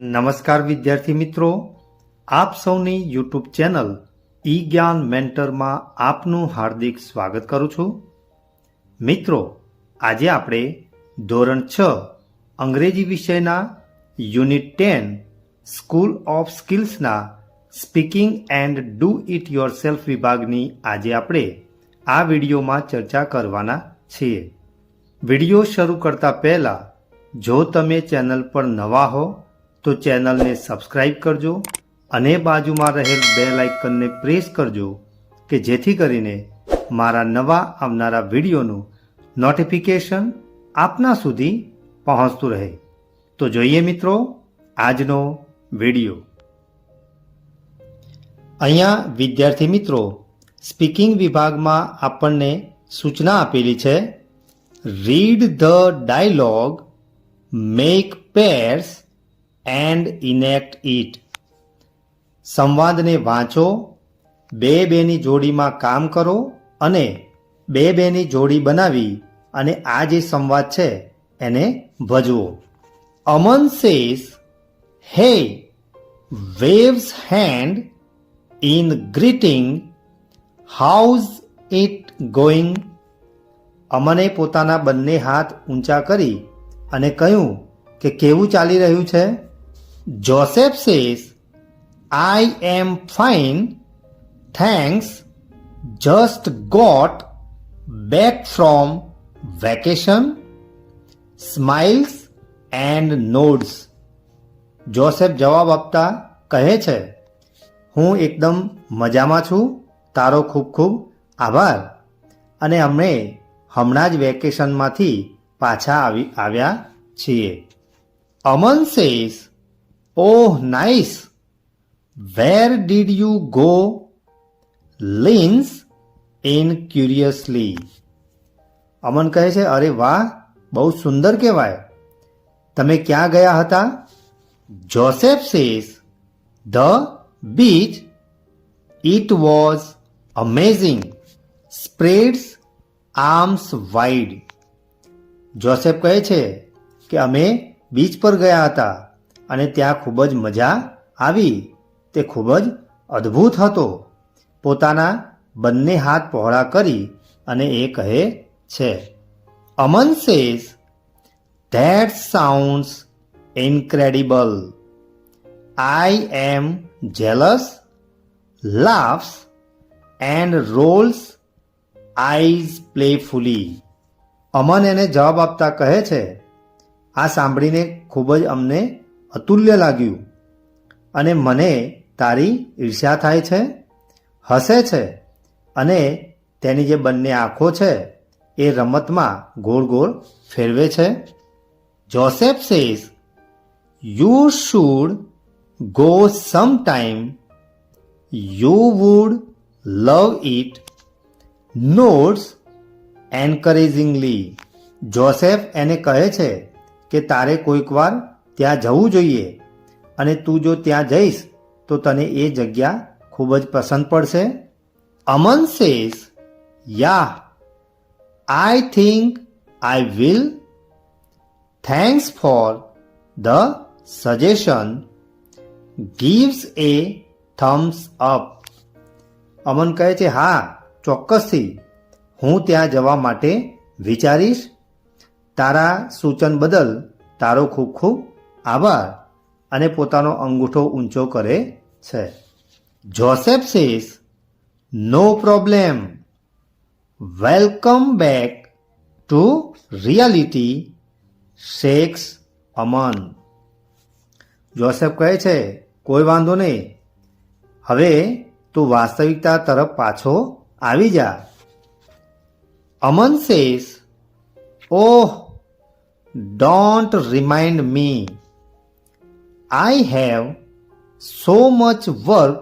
નમસ્કાર વિદ્યાર્થી મિત્રો, આપ સૌની યુટ્યુબ ચેનલ ઈ જ્ઞાન મેન્ટરમાં આપનું હાર્દિક સ્વાગત કરું છું. મિત્રો, આજે આપણે ધોરણ 6 અંગ્રેજી વિષયના યુનિટ 10 સ્કૂલ ઓફ સ્કિલ્સના speaking and do it yourself વિભાગની આજે આપણે આ વિડીયોમાં ચર્ચા કરવાના છીએ. વિડીયો શરૂ કરતા પહેલા જો તમે ચેનલ પર નવા હો તો ચેનલને સબસ્ક્રાઇબ કરજો અને બાજુમાં રહેલ બેલ આઇકનને પ્રેસ કરજો કે જેથી કરીને મારા નવા આવનારા વિડીયોનું નોટિફિકેશન આપના સુધી પહોંચતું રહે. તો જોઈએ મિત્રો આજનો વિડીયો. અહીંયા વિદ્યાર્થી મિત્રો સ્પીકિંગ વિભાગમાં આપણને સૂચના આપેલી છે, read the dialogue, make pairs and enact it. સંવાદને વાંચો, બેની જોડીમાં કામ કરો અને બેની જોડી બનાવી અને આ જે સંવાદ છે એને ભજવો. અમન સેઝ હે, waves hand in greeting, how's it going? અમને પોતાના બંને હાથ ઊંચા કરી અને કહ્યું કે કેવું ચાલી રહ્યું છે. Joseph says, I am fine, thanks, just got back from vacation, smiles and nods. Joseph જવાબ આપતા કહે છે, હું એકદમ મજામાં છું, તારો ખૂબ ખૂબ આભાર, અને અમે હમણાં જ વેકેશનમાંથી પાછા આવ્યા છીએ. Aman says, Oh, nice. Where did you go? Leans in curiously. Aman કહે છે, અરે વાહ, બહુ સુંદર કહેવાય. તમે ક્યાં ગયા હતા? Joseph says, the beach. It was amazing. Spreads arms wide. Joseph કહે છે કે અમે બીચ પર ગયા હતા અને ત્યાં ખૂબ જ મજા આવી. તે ખૂબ જ અદ્ભુત હતો. પોતાના બંને હાથ પહોળા કરી અને એ કહે છે. Aman says, that sounds incredible. I am jealous, laughs and rolls eyes playfully. Aman એને જવાબ આપતા કહે છે, આ સાંભળીને ખૂબ જ અમને અતુલ્ય લાગ્યું અને મને તારી ઈર્ષ્યા થાય છે, હસે છે અને તેની જે બંને આંખો છે એ રમતમાં ગોળ ગોળ ફેરવે છે. Joseph says, you should go sometime, you would love it, nods encouragingly. Joseph એને કહે છે કે તારે કોઈક વાર ત્યાં જવું જોઈએ અને તું જો ત્યાં જઈશ તો તને એ જગ્યા ખૂબ જ પસંદ પડશે. Aman says, yeah, I think I will, thanks for the suggestion, gives a thumbs up. Aman કહે છે, હા, ચોક્કસથી હું ત્યાં જવા માટે વિચારીશ. તારા સૂચન બદલ તારો ખૂબ ખૂબ આભાર, અને પોતાનો અંગૂઠો ઊંચો કરે છે. Joseph says, no problem, welcome back to reality, shakes Aman. Joseph કહે છે, કોઈ વાંધો નહીં, હવે તું વાસ્તવિકતા તરફ પાછો આવી જા. Aman says, oh, don't remind me. I have so much work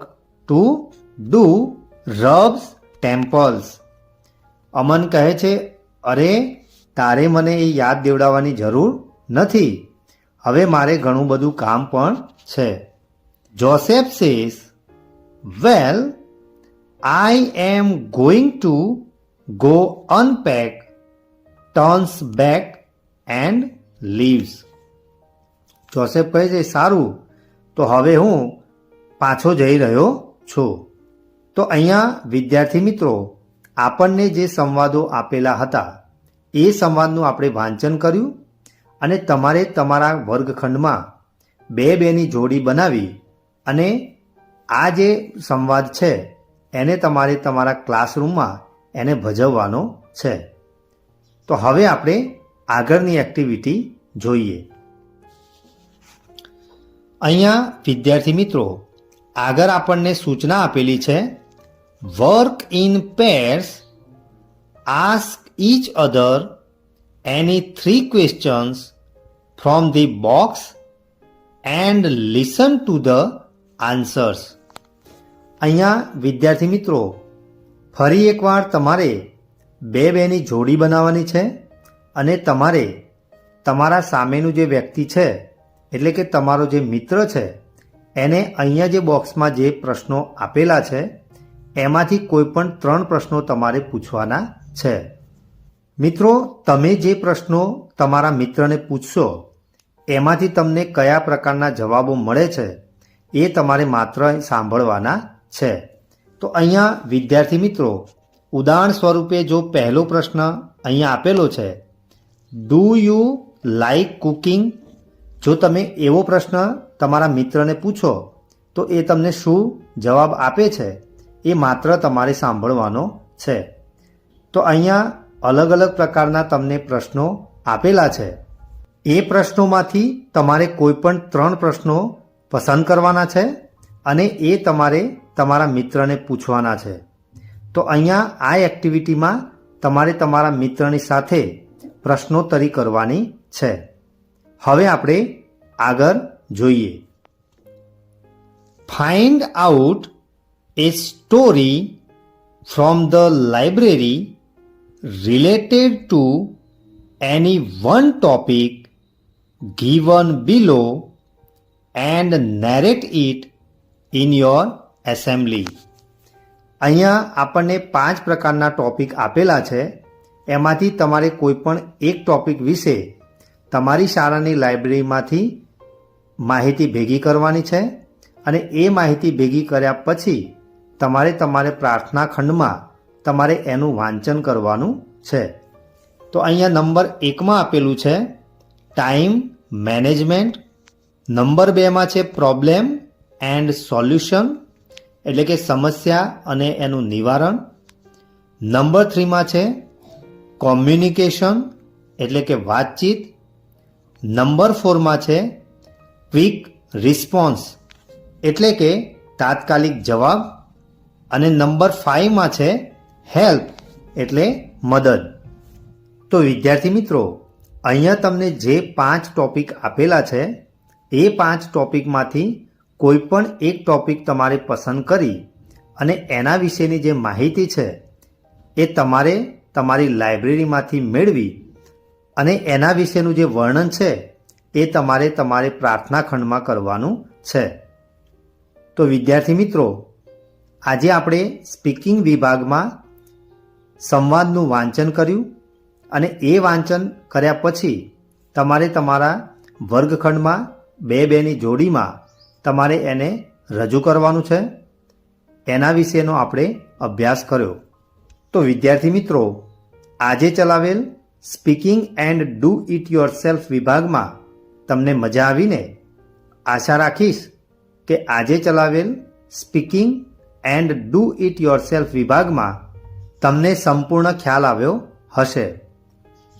to do, rubs temples. અમન કહે છે, અરે તારે મને એ યાદ દેવડાવવાની જરૂર નથી, હવે મારે ઘણું બધું કામ પણ છે. Joseph says, well, I am going to go unpack, turns back and leaves. Joseph કહે છે, સારું, તો હવે હું પાછો જઈ રહ્યો છું. તો અહીંયા વિદ્યાર્થી મિત્રો આપણને જે સંવાદો આપેલા હતા એ સંવાદનું આપણે વાંચન કર્યું અને તમારે તમારા વર્ગખંડમાં બેની જોડી બનાવી અને આ જે સંવાદ છે એને તમારે તમારા ક્લાસરૂમમાં એને ભજવવાનો છે. તો હવે આપણે આગળની એક્ટિવિટી જોઈએ. અહીંયા વિદ્યાર્થી મિત્રો આગળ આપણને સૂચના આપેલી છે, work in pairs, ask each other any 3 questions from the box and listen to the answers. અહીંયા વિદ્યાર્થી મિત્રો ફરી એકવાર તમારે બેની જોડી બનાવવાની છે અને તમારે તમારા સામેનું જે વ્યક્તિ છે એટલે કે તમારો જે મિત્ર છે એને અહીંયા જે બોક્સમાં જે પ્રશ્નો આપેલા છે એમાંથી કોઈ પણ 3 પ્રશ્નો તમારે પૂછવાના છે. મિત્રો તમે જે પ્રશ્નો તમારા મિત્રને પૂછશો એમાંથી તમને કયા પ્રકારના જવાબો મળે છે એ તમારે માત્ર સાંભળવાના છે. તો અહીંયા વિદ્યાર્થી મિત્રો ઉદાહરણ સ્વરૂપે જો પહેલો પ્રશ્ન અહીંયા આપેલો છે, ડુ યુ લાઈક કુકિંગ, જો તમે એવો પ્રશ્ન તમારા મિત્રને પૂછો તો એ તમને શું જવાબ આપે છે એ માત્ર તમારે સાંભળવાનો છે. તો અહીંયા અલગ અલગ પ્રકારના તમને પ્રશ્નો આપેલા છે. એ પ્રશ્નોમાંથી તમારે કોઈ પણ 3 પ્રશ્નો પસંદ કરવાના છે અને એ તમારે તમારા મિત્રને પૂછવાના છે. તો અહીંયા આ એક્ટિવિટીમાં તમારે તમારા મિત્રની સાથે પ્રશ્નોત્તરી કરવાની છે. હવે આપણે આગળ જોઈએ. Find out a story from the library related to any one topic given below and narrate it in your assembly. અહીંયા આપણને 5 પ્રકારના ટોપિક આપેલા છે. એમાંથી તમારે કોઈ પણ એક ટોપિક વિશે તમારી શાળાની લાઇબ્રેરીમાંથી માહિતી ભેગી કરવાની છે અને એ માહિતી ભેગી કર્યા પછી તમારે પ્રાર્થના ખંડમાં તમારે એનું વાંચન કરવાનું છે. તો અહીંયા નંબર 1માં આપેલું છે ટાઈમ મેનેજમેન્ટ, નંબર 2માં છે પ્રોબ્લેમ એન્ડ સોલ્યુશન એટલે કે સમસ્યા અને એનું નિવારણ, નંબર 3માં છે કોમ્યુનિકેશન એટલે કે વાતચીત, નંબર 4માં છે ક્વિક રિસ્પોન્સ એટલે કે તાત્કાલિક જવાબ અને નંબર 5માં છે હેલ્પ એટલે મદદ. તો વિદ્યાર્થી મિત્રો અહીંયા તમને જે 5 ટોપિક આપેલા છે એ 5 ટોપિકમાંથી કોઈ પણ એક ટોપિક તમારે પસંદ કરી અને એના વિશેની જે માહિતી છે એ તમારે તમારી લાઇબ્રેરીમાંથી મેળવી અને એના વિશેનું જે વર્ણન છે એ તમારે પ્રાર્થના ખંડમાં કરવાનું છે. તો વિદ્યાર્થી મિત્રો આજે આપણે સ્પીકિંગ વિભાગમાં સંવાદનું વાંચન કર્યું અને એ વાંચન કર્યા પછી તમારે તમારા વર્ગખંડમાં બેની જોડીમાં તમારે એને રજૂ કરવાનું છે. એના વિશેનો આપણે અભ્યાસ કર્યો. તો વિદ્યાર્થી મિત્રો આજે ચલાવેલ speaking and do it yourself વિભાગમાં તમને મજા આવીને? આશા રાખીશ કે આજે ચલાવેલ speaking and do it yourself વિભાગમાં તમને સંપૂર્ણ ખ્યાલ આવ્યો હશે.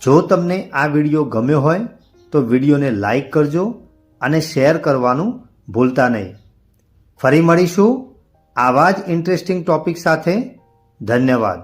જો તમને આ વિડીયો ગમ્યો હોય તો વિડીયોને લાઈક કરજો અને શેર કરવાનું ભૂલતા નહીં. ફરી મળીશું આવા જ ઇન્ટરેસ્ટિંગ ટોપિક સાથે. ધન્યવાદ.